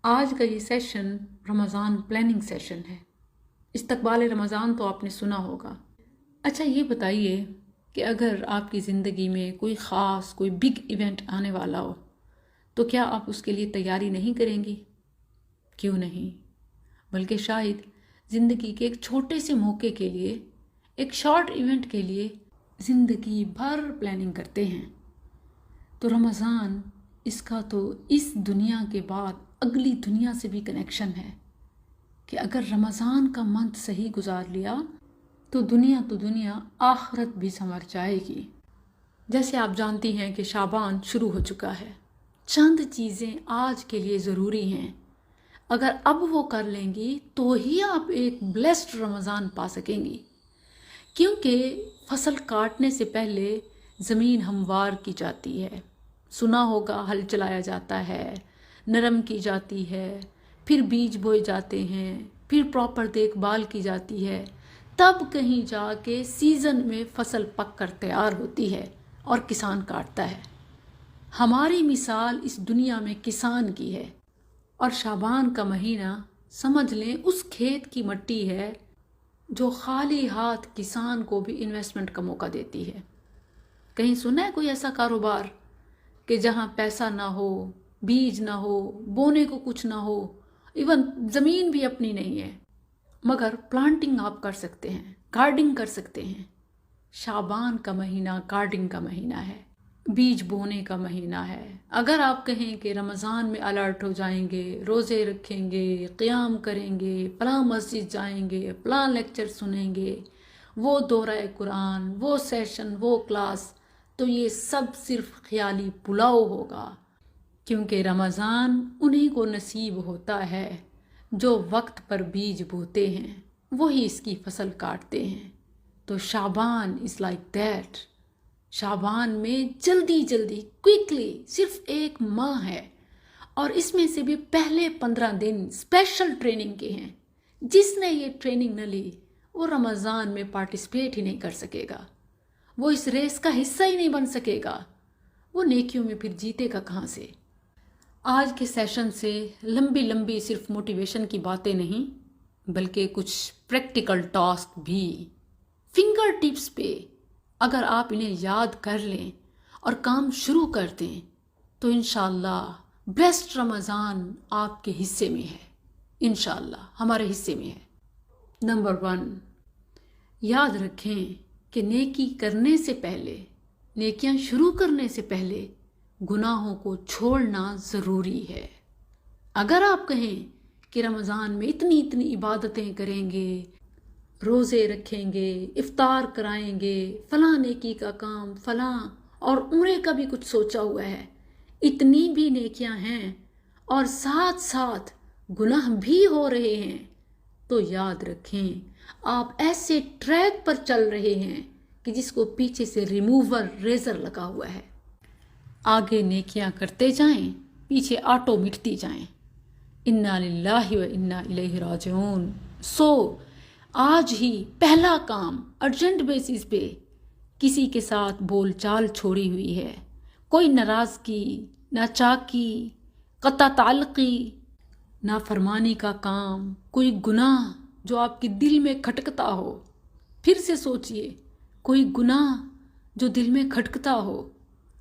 آج کا یہ سیشن رمضان پلاننگ سیشن ہے۔ استقبال رمضان تو آپ نے سنا ہوگا۔ اچھا یہ بتائیے کہ اگر آپ کی زندگی میں کوئی بگ ایونٹ آنے والا ہو تو کیا آپ اس کے لیے تیاری نہیں کریں گی؟ کیوں نہیں؟ بلکہ شاید زندگی کے ایک چھوٹے سے موقع کے لیے، ایک شارٹ ایونٹ کے لیے زندگی بھر پلاننگ کرتے ہیں۔ تو رمضان، اس کا تو اس دنیا کے بعد اگلی دنیا سے بھی کنیکشن ہے کہ اگر رمضان کا منتھ صحیح گزار لیا تو دنیا آخرت بھی سنور جائے گی۔ جیسے آپ جانتی ہیں کہ شعبان شروع ہو چکا ہے۔ چند چیزیں آج کے لیے ضروری ہیں، اگر اب وہ کر لیں گی تو ہی آپ ایک بلیسڈ رمضان پا سکیں گی، کیونکہ فصل کاٹنے سے پہلے زمین ہموار کی جاتی ہے۔ سنا ہوگا ہل چلایا جاتا ہے، نرم کی جاتی ہے، پھر بیج بوئے جاتے ہیں، پھر پراپر دیکھ بھال کی جاتی ہے، تب کہیں جا کے سیزن میں فصل پک کر تیار ہوتی ہے اور کسان کاٹتا ہے۔ ہماری مثال اس دنیا میں کسان کی ہے، اور شعبان کا مہینہ سمجھ لیں اس کھیت کی مٹی ہے جو خالی ہاتھ کسان کو بھی انویسٹمنٹ کا موقع دیتی ہے۔ کہیں سنا ہے کوئی ایسا کاروبار کہ جہاں پیسہ نہ ہو، بیج نہ ہو، بونے کو کچھ نہ ہو، ایون زمین بھی اپنی نہیں ہے، مگر پلانٹنگ آپ کر سکتے ہیں، گارڈنگ کر سکتے ہیں۔ شعبان کا مہینہ گارڈنگ کا مہینہ ہے، بیج بونے کا مہینہ ہے۔ اگر آپ کہیں کہ رمضان میں الرٹ ہو جائیں گے، روزے رکھیں گے، قیام کریں گے، فلاں مسجد جائیں گے، فلاں لیکچر سنیں گے، وہ دورہ قرآن، وہ سیشن، وہ کلاس، تو یہ سب صرف خیالی پلاؤ ہوگا، کیونکہ رمضان انہی کو نصیب ہوتا ہے جو وقت پر بیج بوتے ہیں، وہی اس کی فصل کاٹتے ہیں۔ تو شعبان از لائک دیٹ۔ شعبان میں جلدی کوئکلی صرف ایک ماہ ہے، اور اس میں سے بھی پہلے 15 دن اسپیشل ٹریننگ کے ہیں۔ جس نے یہ ٹریننگ نہ لی وہ رمضان میں پارٹیسپیٹ ہی نہیں کر سکے گا، وہ اس ریس کا حصہ ہی نہیں بن سکے گا، وہ نیکیوں میں پھر جیتے گا کہاں سے؟ آج کے سیشن سے لمبی صرف موٹیویشن کی باتیں نہیں، بلکہ کچھ پریکٹیکل ٹاسک بھی فنگر ٹپس پہ اگر آپ انہیں یاد کر لیں اور کام شروع کر دیں تو انشاءاللہ بیسٹ رمضان آپ کے حصے میں ہے، انشاءاللہ ہمارے حصے میں ہے۔ نمبر 1، یاد رکھیں کہ نیکی کرنے سے پہلے، نیکیاں شروع کرنے سے پہلے گناہوں کو چھوڑنا ضروری ہے۔ اگر آپ کہیں کہ رمضان میں اتنی عبادتیں کریں گے، روزے رکھیں گے، افطار کرائیں گے، فلاں نیکی کا کام، فلاں اور عمرے کا بھی کچھ سوچا ہوا ہے، اتنی بھی نیکیاں ہیں اور ساتھ گناہ بھی ہو رہے ہیں، تو یاد رکھیں آپ ایسے ٹریک پر چل رہے ہیں کہ جس کو پیچھے سے ریموور ریزر لگا ہوا ہے۔ آگے نیکیاں کرتے جائیں، پیچھے آٹو مٹتی جائیں۔ انا للہ و انا الیہ راجعون۔ آج ہی پہلا کام ارجنٹ بیسس پہ کسی کے ساتھ بول چال چھوڑی ہوئی ہے، کوئی ناراضگی، ناچاکی، قطع تعلقی، نافرمانی کا کام، کوئی گناہ جو آپ کے دل میں کھٹکتا ہو، پھر سے سوچئے، کوئی گناہ جو دل میں کھٹکتا ہو،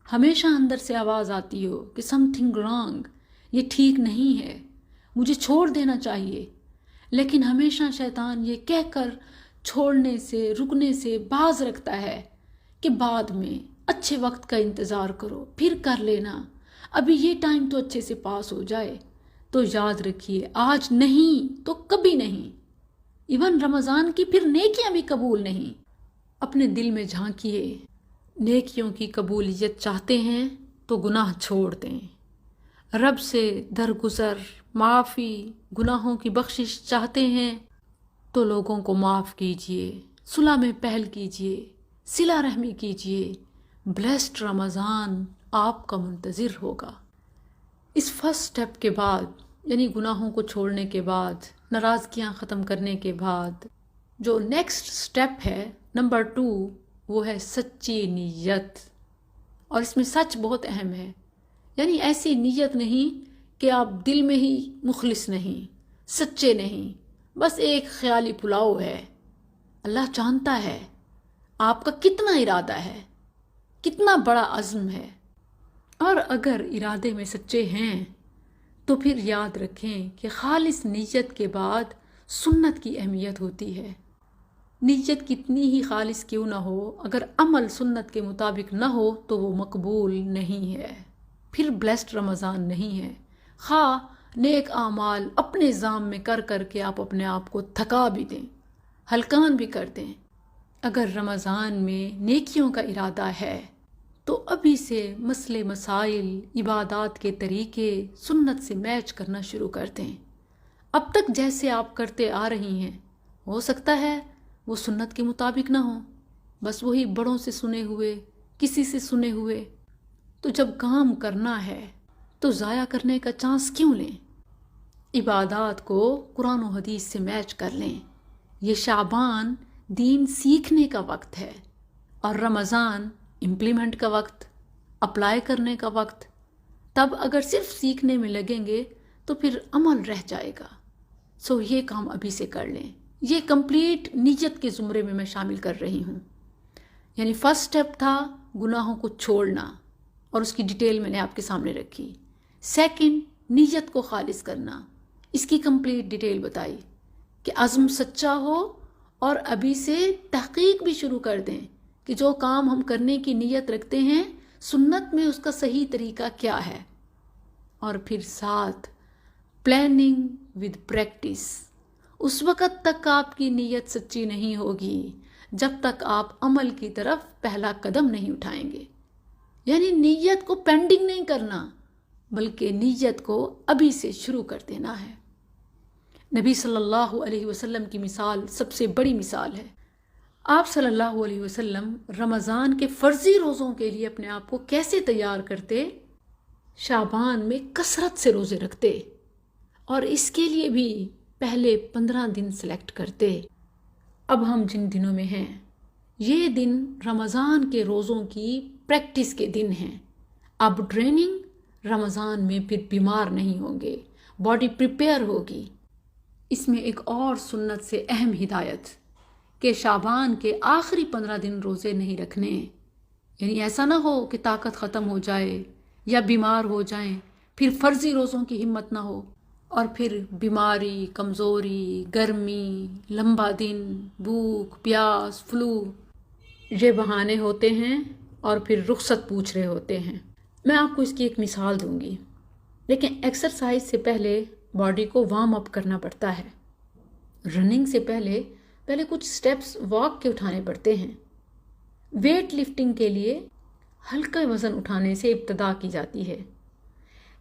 ہمیشہ اندر سے آواز آتی ہو کہ سم تھنگ رانگ، یہ ٹھیک نہیں ہے، مجھے چھوڑ دینا چاہیے، لیکن ہمیشہ شیطان یہ کہہ کر چھوڑنے سے، رکنے سے باز رکھتا ہے کہ بعد میں اچھے وقت کا انتظار کرو، پھر کر لینا، ابھی یہ ٹائم تو اچھے سے پاس ہو جائے۔ تو یاد رکھیے، آج نہیں تو کبھی نہیں، ایون رمضان کی پھر نیکیاں بھی قبول نہیں۔ اپنے دل میں جھانکیے، نیکیوں کی قبولیت چاہتے ہیں تو گناہ چھوڑ دیں، رب سے درگزر، معافی، گناہوں کی بخشش چاہتے ہیں تو لوگوں کو معاف کیجئے، صلح میں پہل کیجئے، صلہ رحمی کیجئے، بلیسڈ رمضان آپ کا منتظر ہوگا۔ اس فرسٹ سٹیپ کے بعد، یعنی گناہوں کو چھوڑنے کے بعد، ناراضگیاں ختم کرنے کے بعد، جو نیکسٹ سٹیپ ہے نمبر 2، وہ ہے سچی نیت۔ اور اس میں سچ بہت اہم ہے، یعنی ایسی نیت نہیں کہ آپ دل میں ہی مخلص نہیں، سچے نہیں، بس ایک خیالی پلاؤ ہے۔ اللہ جانتا ہے آپ کا کتنا ارادہ ہے، کتنا بڑا عزم ہے، اور اگر ارادے میں سچے ہیں تو پھر یاد رکھیں کہ خالص نیت کے بعد سنت کی اہمیت ہوتی ہے۔ نیت کتنی ہی خالص کیوں نہ ہو، اگر عمل سنت کے مطابق نہ ہو تو وہ مقبول نہیں ہے، پھر بلیسڈ رمضان نہیں ہے۔ خواہ نیک اعمال اپنے ذام میں کر کر کے آپ اپنے آپ کو تھکا بھی دیں، ہلکان بھی کر دیں، اگر رمضان میں نیکیوں کا ارادہ ہے تو ابھی سے مسئلے مسائل، عبادات کے طریقے سنت سے میچ کرنا شروع کر دیں۔ اب تک جیسے آپ کرتے آ رہی ہیں، ہو سکتا ہے وہ سنت کے مطابق نہ ہو، بس وہی بڑوں سے سنے ہوئے، کسی سے سنے ہوئے۔ تو جب کام کرنا ہے تو ضائع کرنے کا چانس کیوں لیں؟ عبادات کو قرآن و حدیث سے میچ کر لیں۔ یہ شعبان دین سیکھنے کا وقت ہے اور رمضان امپلیمنٹ کا وقت، اپلائی کرنے کا وقت۔ تب اگر صرف سیکھنے میں لگیں گے تو پھر عمل رہ جائے گا۔ سو یہ کام ابھی سے کر لیں۔ یہ کمپلیٹ نیت کے زمرے میں شامل کر رہی ہوں۔ یعنی فرسٹ سٹیپ تھا گناہوں کو چھوڑنا، اور اس کی ڈیٹیل میں نے آپ کے سامنے رکھی۔ سیکنڈ، نیت کو خالص کرنا، اس کی کمپلیٹ ڈیٹیل بتائی کہ عزم سچا ہو، اور ابھی سے تحقیق بھی شروع کر دیں کہ جو کام ہم کرنے کی نیت رکھتے ہیں سنت میں اس کا صحیح طریقہ کیا ہے۔ اور پھر ساتھ پلاننگ ود پریکٹس۔ اس وقت تک آپ کی نیت سچی نہیں ہوگی جب تک آپ عمل کی طرف پہلا قدم نہیں اٹھائیں گے۔ یعنی نیت کو پینڈنگ نہیں کرنا، بلکہ نیت کو ابھی سے شروع کر دینا ہے۔ نبی صلی اللہ علیہ وسلم کی مثال سب سے بڑی مثال ہے۔ آپ صلی اللہ علیہ وسلم رمضان کے فرضی روزوں کے لیے اپنے آپ کو کیسے تیار کرتے؟ شعبان میں کثرت سے روزے رکھتے، اور اس کے لیے بھی پہلے 15 دن سلیکٹ کرتے۔ اب ہم جن دنوں میں ہیں، یہ دن رمضان کے روزوں کی پریکٹس کے دن ہیں۔ اب ٹریننگ، رمضان میں پھر بیمار نہیں ہوں گے، باڈی پریپیئر ہوگی۔ اس میں ایک اور سنت سے اہم ہدایت کہ شعبان کے آخری 15 دن روزے نہیں رکھنے۔ یعنی ایسا نہ ہو کہ طاقت ختم ہو جائے یا بیمار ہو جائیں، پھر فرضی روزوں کی ہمت نہ ہو، اور پھر بیماری، کمزوری، گرمی، لمبا دن، بھوک، پیاس، فلو، یہ بہانے ہوتے ہیں اور پھر رخصت پوچھ رہے ہوتے ہیں۔ میں آپ کو اس کی ایک مثال دوں گی۔ لیکن ایکسرسائز سے پہلے باڈی کو وارم اپ کرنا پڑتا ہے۔ رننگ سے پہلے کچھ سٹیپس واک کے اٹھانے پڑتے ہیں۔ ویٹ لفٹنگ کے لیے ہلکا وزن اٹھانے سے ابتدا کی جاتی ہے۔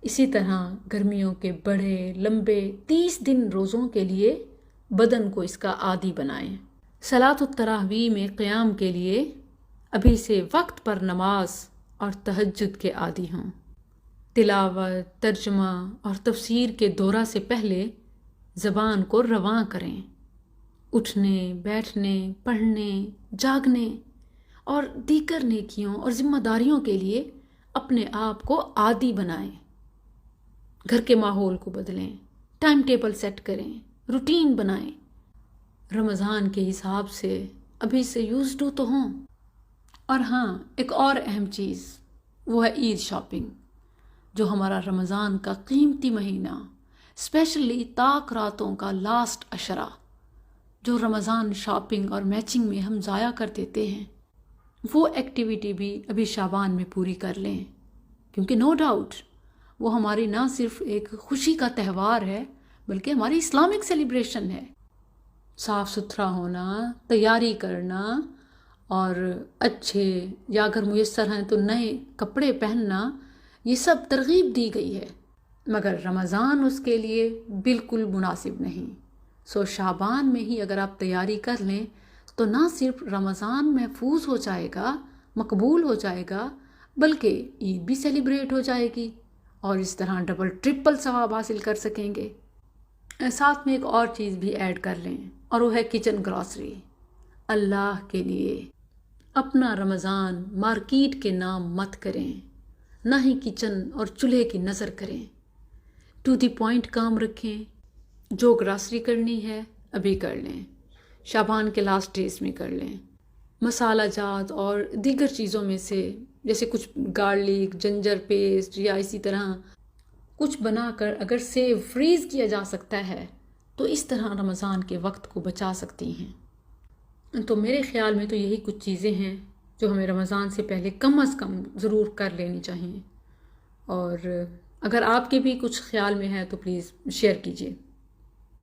اسی طرح گرمیوں کے بڑے لمبے 30 دن روزوں کے لیے بدن کو اس کا عادی بنائیں۔ صلاۃ التراویح میں قیام کے لیے ابھی سے وقت پر نماز اور تہجد کے عادی ہوں۔ تلاوت، ترجمہ اور تفسیر کے دورہ سے پہلے زبان کو رواں کریں۔ اٹھنے، بیٹھنے، پڑھنے، جاگنے اور دیگر نیکیوں اور ذمہ داریوں کے لیے اپنے آپ کو عادی بنائیں۔ گھر کے ماحول کو بدلیں، ٹائم ٹیبل سیٹ کریں، روٹین بنائیں۔ رمضان کے حساب سے ابھی سے یوز ٹو تو ہوں۔ اور ہاں، ایک اور اہم چیز، وہ ہے عید شاپنگ، جو ہمارا رمضان کا قیمتی مہینہ، اسپیشلی طاق راتوں کا لاسٹ عشرہ، جو رمضان شاپنگ اور میچنگ میں ہم ضائع کر دیتے ہیں، وہ ایکٹیویٹی بھی ابھی شعبان میں پوری کر لیں۔ کیونکہ نو ڈاؤٹ وہ ہماری نہ صرف ایک خوشی کا تہوار ہے، بلکہ ہماری اسلامک سیلیبریشن ہے۔ صاف ستھرا ہونا، تیاری کرنا، اور اچھے یا اگر میسر ہیں تو نئے کپڑے پہننا، یہ سب ترغیب دی گئی ہے، مگر رمضان اس کے لیے بالکل مناسب نہیں۔ سو شعبان میں ہی اگر آپ تیاری کر لیں تو نہ صرف رمضان محفوظ ہو جائے گا، مقبول ہو جائے گا، بلکہ عید بھی سیلیبریٹ ہو جائے گی، اور اس طرح ڈبل ٹرپل ثواب حاصل کر سکیں گے۔ ساتھ میں ایک اور چیز بھی ایڈ کر لیں، اور وہ ہے کچن گراسری۔ اللہ کے لیے اپنا رمضان مارکیٹ کے نام مت کریں، نہ ہی کچن اور چولہے کی نظر کریں۔ ٹو دی پوائنٹ کام رکھیں. جو گراسری کرنی ہے ابھی کر لیں، شابان کے لاسٹ ڈیز میں کر لیں. مسالہ جات اور دیگر چیزوں میں سے جیسے کچھ گارلک، جنجر پیسٹ یا اسی طرح کچھ بنا کر اگر سیو فریز کیا جا سکتا ہے تو اس طرح رمضان کے وقت کو بچا سکتی ہیں. تو میرے خیال میں تو یہی کچھ چیزیں ہیں جو ہمیں رمضان سے پہلے کم از کم ضرور کر لینی چاہیے. اور اگر آپ کے بھی کچھ خیال میں ہے تو پلیز شیئر کیجیے.